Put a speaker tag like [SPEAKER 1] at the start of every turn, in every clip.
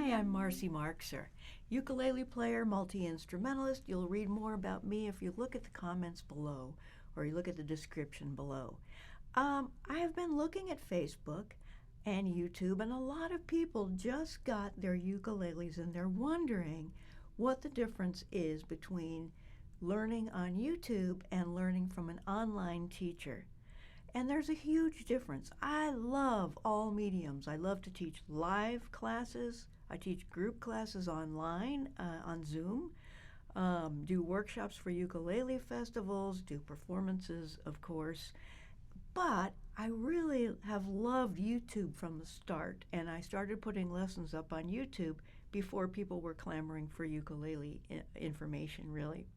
[SPEAKER 1] Hi, I'm Marcy Marxer, ukulele player, multi-instrumentalist. You'll read more about me if you look at the comments below or you look at the description below. I have been looking at Facebook and YouTube, and a lot of people just got their ukuleles and they're wondering what the difference is between learning on YouTube and learning from an online teacher. And there's a huge difference. I love all mediums. I love to teach live classes. I teach group classes online on Zoom, do workshops for ukulele festivals, do performances, of course. But I really have loved YouTube from the start, and I started putting lessons up on YouTube before people were clamoring for ukulele information, really.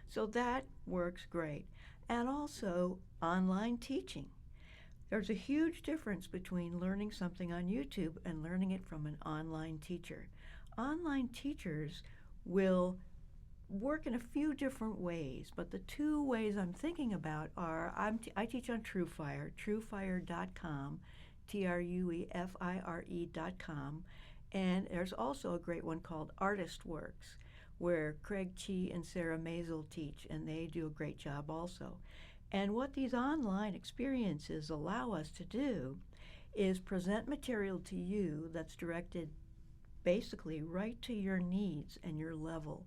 [SPEAKER 1] So that works great. And also online teaching. There's a huge difference between learning something on YouTube and learning it from an online teacher. Online teachers will work in a few different ways, but the two ways I'm thinking about are I teach on TrueFire, truefire.com, TrueFire.com, and there's also a great one called ArtistWorks, where Craig Chi and Sarah Maisel teach, and they do a great job also. And what these online experiences allow us to do is present material to you that's directed basically right to your needs and your level.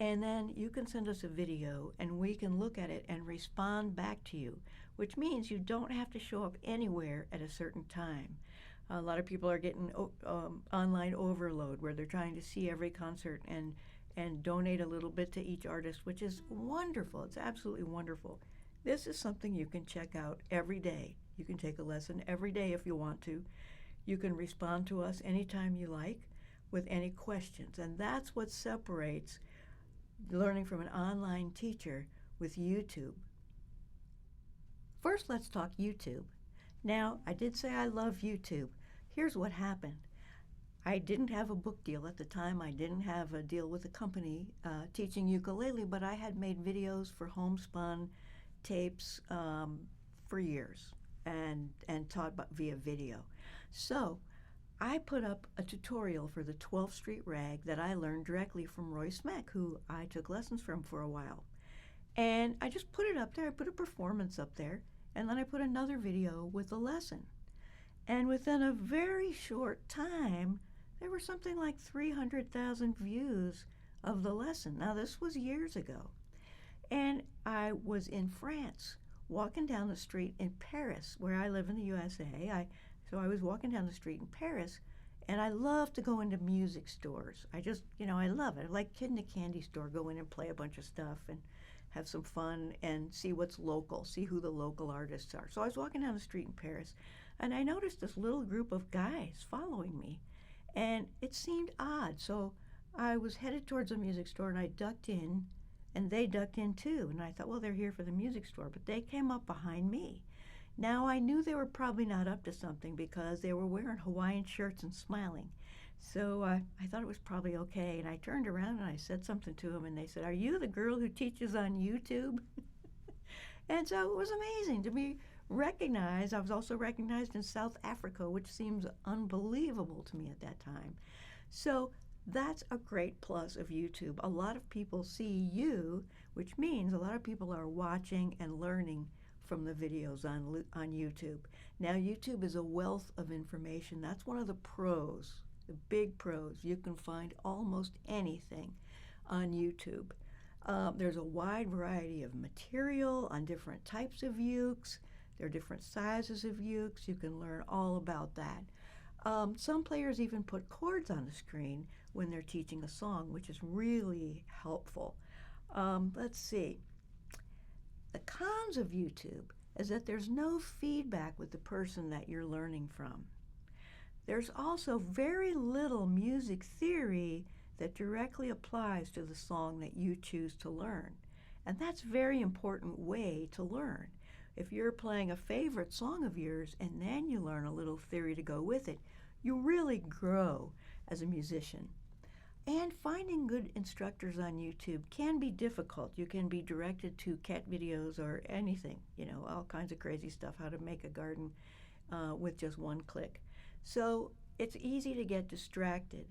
[SPEAKER 1] And then you can send us a video and we can look at it and respond back to you, which means you don't have to show up anywhere at a certain time. A lot of people are getting online overload where they're trying to see every concert and donate a little bit to each artist, which is wonderful. It's absolutely wonderful. This is something you can check out every day. You can take a lesson every day if you want to. You can respond to us anytime you like with any questions. And that's what separates learning from an online teacher with YouTube. First, let's talk YouTube. Now, I did say I love YouTube. Here's what happened. I didn't have a book deal at the time. I didn't have a deal with a company teaching ukulele, but I had made videos for homespun tapes for years and taught via video. So I put up a tutorial for the 12th Street Rag that I learned directly from Roy Smeck, who I took lessons from for a while. And I just put it up there. I put a performance up there, and then I put another video with a lesson. And within a very short time, there were something like 300,000 views of the lesson. Now, this was years ago. And I was in France, walking down the street in Paris, where I live in the USA. So I was walking down the street in Paris, and I love to go into music stores. I love it. I like kid in a candy store, go in and play a bunch of stuff and have some fun and see what's local, see who the local artists are. So I was walking down the street in Paris, and I noticed this little group of guys following me, and it seemed odd. So I was headed towards a music store, and I ducked in, and they ducked in too. And I thought, well, they're here for the music store, but they came up behind me. Now, I knew they were probably not up to something because they were wearing Hawaiian shirts and smiling. So I thought it was probably okay. And I turned around and I said something to them, and they said, "Are you the girl who teaches on YouTube?" And so it was amazing to be recognized. I was also recognized in South Africa, which seems unbelievable to me at that time. So that's a great plus of YouTube. A lot of people see you, which means a lot of people are watching and learning from the videos on YouTube. Now, YouTube is a wealth of information. That's one of the pros, the big pros. You can find almost anything on YouTube. There's a wide variety of material on different types of ukes. There are different sizes of ukes. You can learn all about that. Some players even put chords on the screen when they're teaching a song, which is really helpful. Let's see. The cons of YouTube is that there's no feedback with the person that you're learning from. There's also very little music theory that directly applies to the song that you choose to learn. And that's a very important way to learn. If you're playing a favorite song of yours and then you learn a little theory to go with it, you really grow as a musician. And finding good instructors on YouTube can be difficult. You can be directed to cat videos or anything, all kinds of crazy stuff, how to make a garden with just one click. So it's easy to get distracted.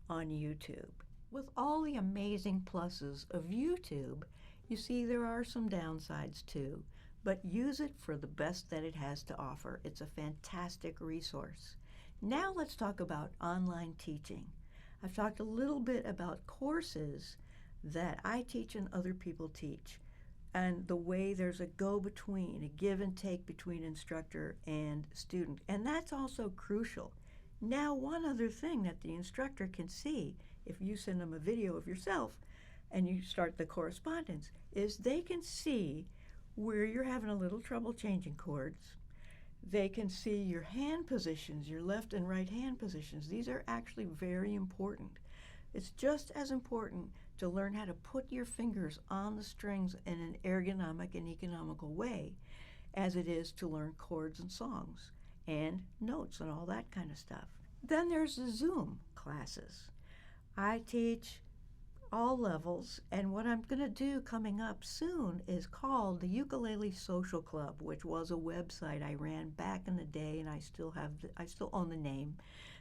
[SPEAKER 1] on YouTube. With all the amazing pluses of YouTube, you see there are some downsides too, but use it for the best that it has to offer. It's a fantastic resource. Now let's talk about online teaching. I've talked a little bit about courses that I teach and other people teach, and the way there's a go-between, a give and take between instructor and student. And that's also crucial. Now, one other thing that the instructor can see if you send them a video of yourself and you start the correspondence is they can see where you're having a little trouble changing chords. They can see your hand positions, your left and right hand positions. These are actually very important. It's just as important to learn how to put your fingers on the strings in an ergonomic and economical way as it is to learn chords and songs and notes and all that kind of stuff. Then there's the Zoom classes. I teach all levels, and what I'm going to do coming up soon is called the Ukulele Social Club, which was a website I ran back in the day, and I still own the name,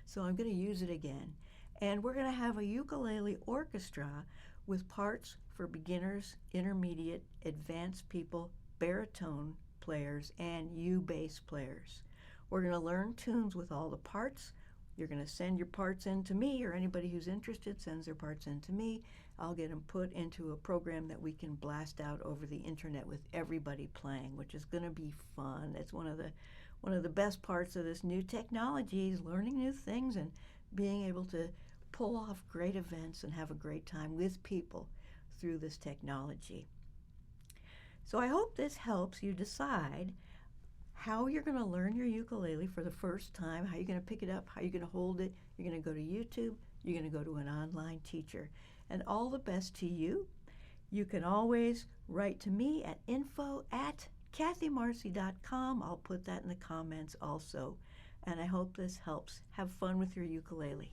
[SPEAKER 1] so I'm going to use it again. And we're going to have a ukulele orchestra with parts for beginners, intermediate, advanced people, baritone players, and U-bass players. We're going to learn tunes with all the parts. You're going to send your parts in to me, or anybody who's interested sends their parts in to me. I'll get them put into a program that we can blast out over the internet with everybody playing, which is going to be fun. It's one of the best parts of this new technology is learning new things and being able to pull off great events and have a great time with people through this technology. So I hope this helps you decide how you're going to learn your ukulele for the first time, how you're going to pick it up, how you're going to hold it. You're going to go to YouTube, you're going to go to an online teacher. And all the best to you. You can always write to me at info@kathymarcy.com. I'll put that in the comments also. And I hope this helps. Have fun with your ukulele.